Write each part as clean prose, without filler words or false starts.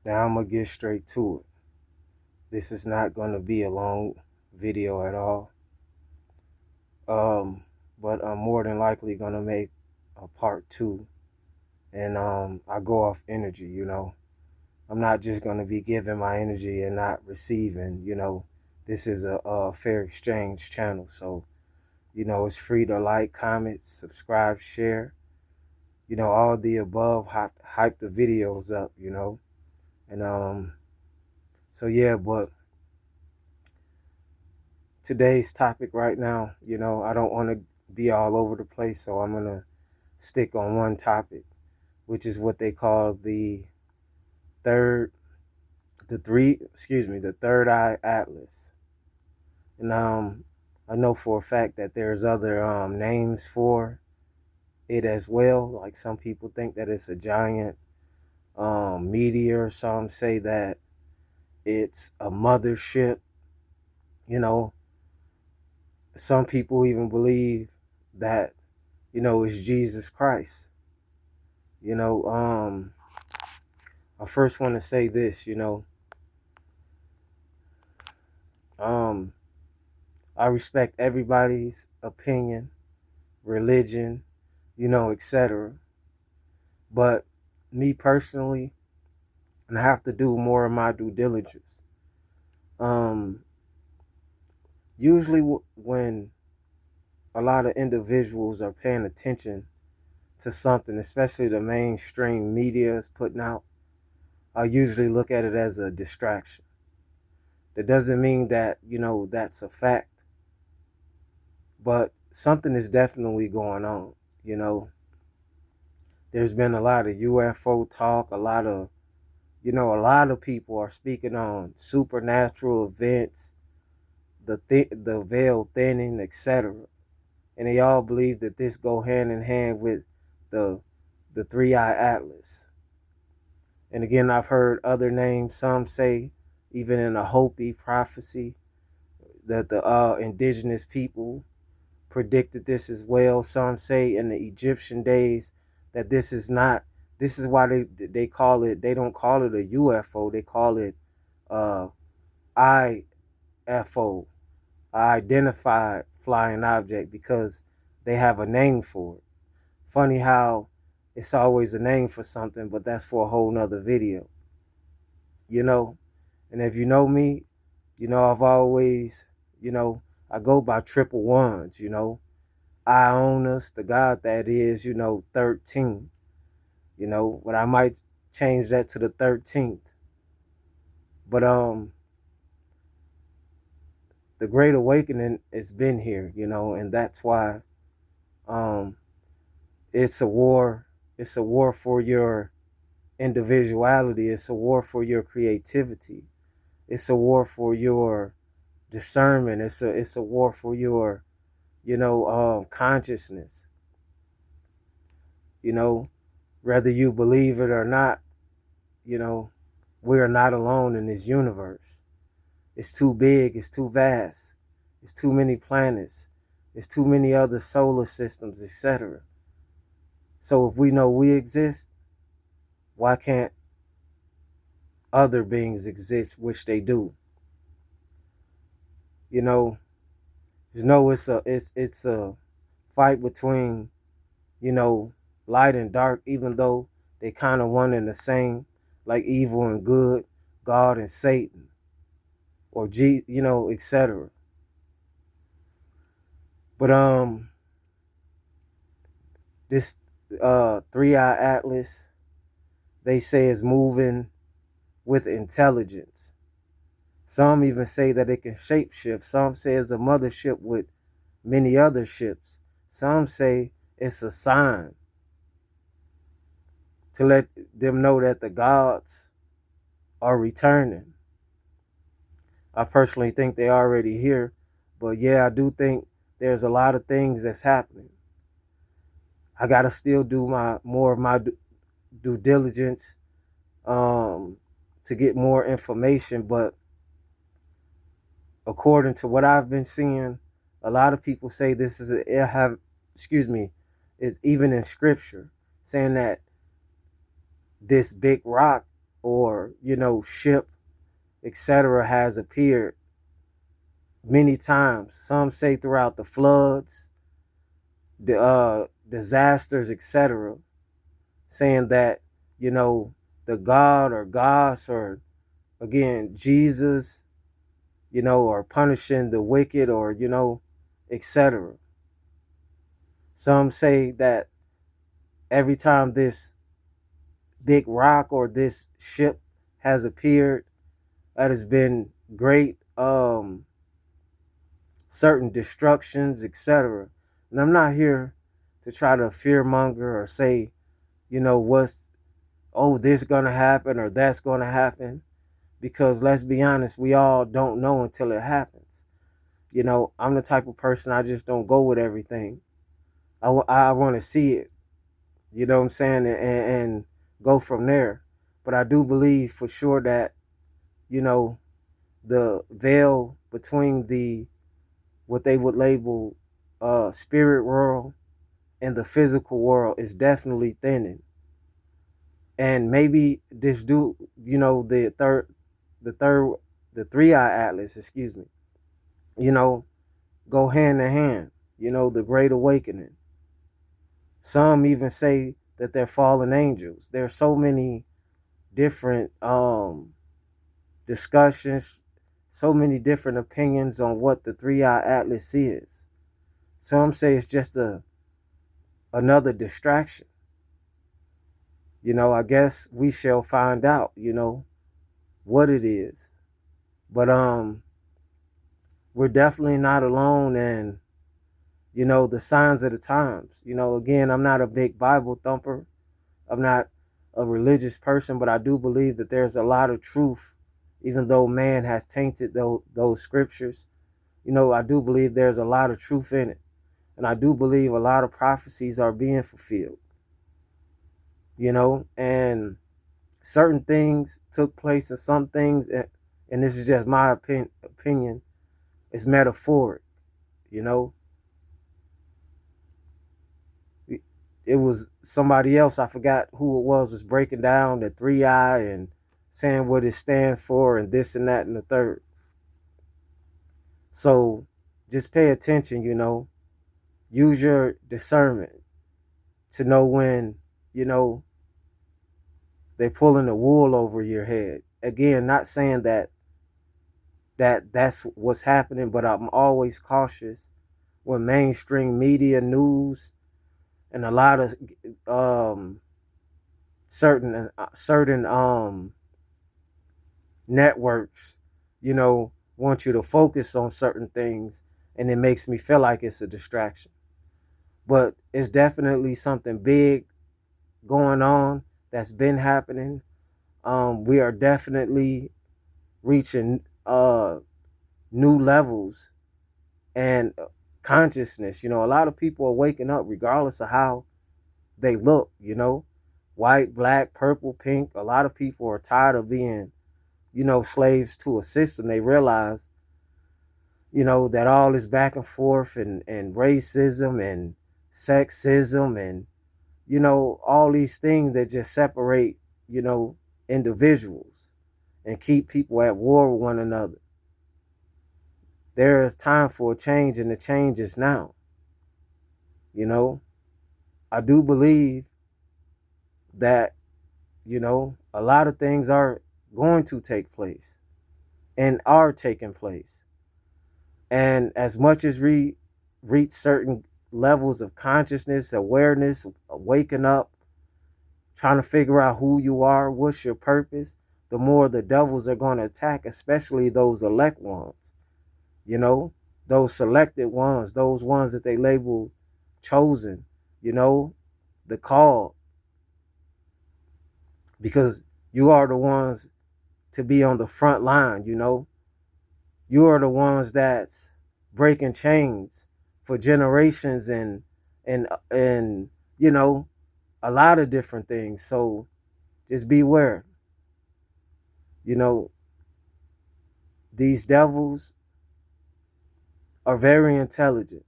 Now I'm gonna get straight to it. This is not gonna be a long video at all. But I'm more than likely gonna make a part two. And I go off energy. I'm not just gonna be giving my energy and not receiving. This is a fair exchange channel. So, it's free to like, comment, subscribe, share, all the above, hype the videos up. And so yeah, but today's topic right now, I don't want to be all over the place, so I'm going to stick on one topic, which is what they call third the third eye atlas. And I know for a fact that there's other names for it as well. Like some people think that it's a giant meteor. Some say that it's a mothership. You know, some people even believe that it's Jesus Christ. You know, I first want to say this. Um, I respect everybody's opinion, religion, etc. But me personally, and I have to do more of my due diligence. Um, Usually, when a lot of individuals are paying attention to something, especially the mainstream media is putting out, I usually look at it as a distraction. That doesn't mean that, that's a fact, but something is definitely going on. You know, there's been a lot of UFO talk, a lot of people are speaking on supernatural events, the veil thinning, etc. And they all believe that this go hand in hand with the three-eye atlas. And again, I've heard other names. Some say, even in a Hopi prophecy, that the indigenous people predicted this as well. Some say in the Egyptian days that this is not. This is why they call it. They don't call it a UFO. They call it uh, IFO, identified flying object, because they have a name for it. Funny how it's always a name for something, but that's for a whole nother video. You know, and if you know me, I've always, I go by triple ones. I own us, the God that is, 13. But I might change that to the 13th. But the Great Awakening has been here, and that's why um it's a war. It's a war for your individuality. It's a war for your creativity. It's a war for your discernment. It's a war for your consciousness. Whether you believe it or not, you know, we are not alone in this universe. It's too big. It's too vast. It's too many planets. It's too many other solar systems, etc. So if we know we exist, why can't other beings exist, which they do? You know, it's a fight between, you know, light and dark, even though they kind of one and the same, like evil and good, God and Satan, or etc. But this three-eye atlas, they say, is moving with intelligence. Some even say that it can shapeshift. Some say it's a mothership with many other ships. Some say it's a sign to let them know that the gods are returning. I personally think they're already here, but yeah, I do think there's a lot of things that's happening. I gotta still do more of my due diligence to get more information, but according to what I've been seeing, a lot of people say this is is even in scripture saying that this big rock or, ship, etc., has appeared many times. Some say throughout the floods, the disasters, etc., saying that, you know, the God or gods or, again, Jesus, are punishing the wicked or, etc. Some say that every time this big rock or this ship has appeared, that has been great certain destructions, etc. And I'm not here to try to fearmonger or say, what's, oh, this gonna happen or that's gonna happen, because let's be honest, we all don't know until it happens. I'm the type of person, I just don't go with everything. I want to see it, you know what I'm saying, and go from there. But I do believe for sure that, you know, the veil between the what they would label spirit world and the physical world is definitely thinning. And maybe this do, the third, the three eye atlas, excuse me, you know, go hand in hand, the great awakening. Some even say that they're fallen angels. There are so many different discussions, so many different opinions on what the three eye atlas is. Some say it's just another distraction. I guess we shall find out, what it is. But we're definitely not alone, and the signs of the times. Again, I'm not a big Bible thumper. I'm not a religious person, but I do believe that there's a lot of truth, even though man has tainted those scriptures. I do believe there's a lot of truth in it. And I do believe a lot of prophecies are being fulfilled, and certain things took place, and some things, and this is just my opinion, is metaphoric. You know, it was somebody else, I forgot who it was breaking down the three eye and saying what it stands for and this and that and the third. So just pay attention, use your discernment to know when, they're pulling the wool over your head. Again, not saying that's what's happening, but I'm always cautious when mainstream media, news, and a lot of certain networks, want you to focus on certain things, and it makes me feel like it's a distraction. But it's definitely something big going on that's been happening. We are definitely reaching new levels and consciousness. A lot of people are waking up regardless of how they look, white, black, purple, pink. A lot of people are tired of being, slaves to a system. They realize, that all this back and forth and racism and sexism and, all these things that just separate, individuals and keep people at war with one another. There is time for a change, and the change is now. I do believe that, a lot of things are going to take place and are taking place. And as much as we reach certain levels of consciousness, awareness, waking up, trying to figure out who you are, what's your purpose, the more the devils are going to attack, especially those elect ones, those selected ones, those ones that they label chosen, the called, because you are the ones to be on the front line. You are the ones that's breaking chains for generations and a lot of different things. So just beware. you know these devils are very intelligent.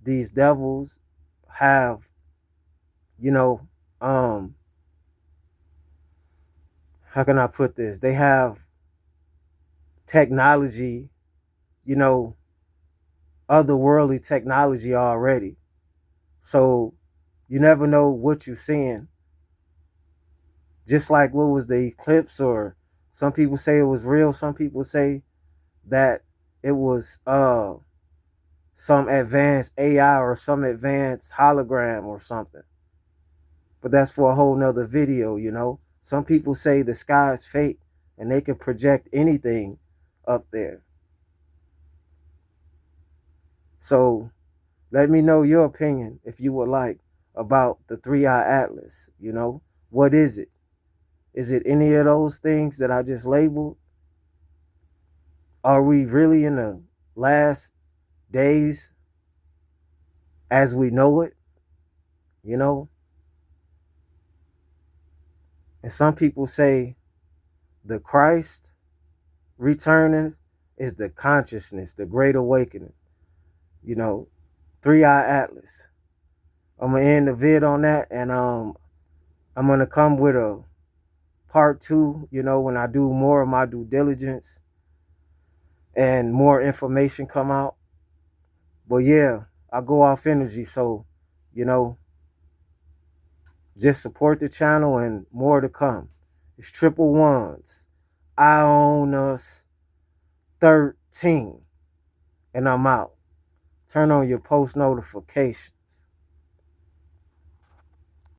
These devils have, you know um how can I put this? They have technology, you know, otherworldly technology already. So you never know what you're seeing. Just like what was the eclipse, or some people say it was real, some people say that it was some advanced AI or some advanced hologram or something. But that's for a whole nother video, you know. Some people say the sky is fake and they can project anything up there. So let me know your opinion, if you would like, about the 3-eye atlas. You know, what is it? Is it any of those things that I just labeled? Are we really in the last days as we know it? You know, and some people say the Christ returning is the consciousness, the great awakening. You know, 3-eye atlas. I'm gonna end the vid on that, and I'm gonna come with a part two. You know, when I do more of my due diligence and more information come out. But yeah, I go off energy, so you know, just support the channel and more to come. It's triple ones. I own us 13, and I'm out. Turn on your post notification.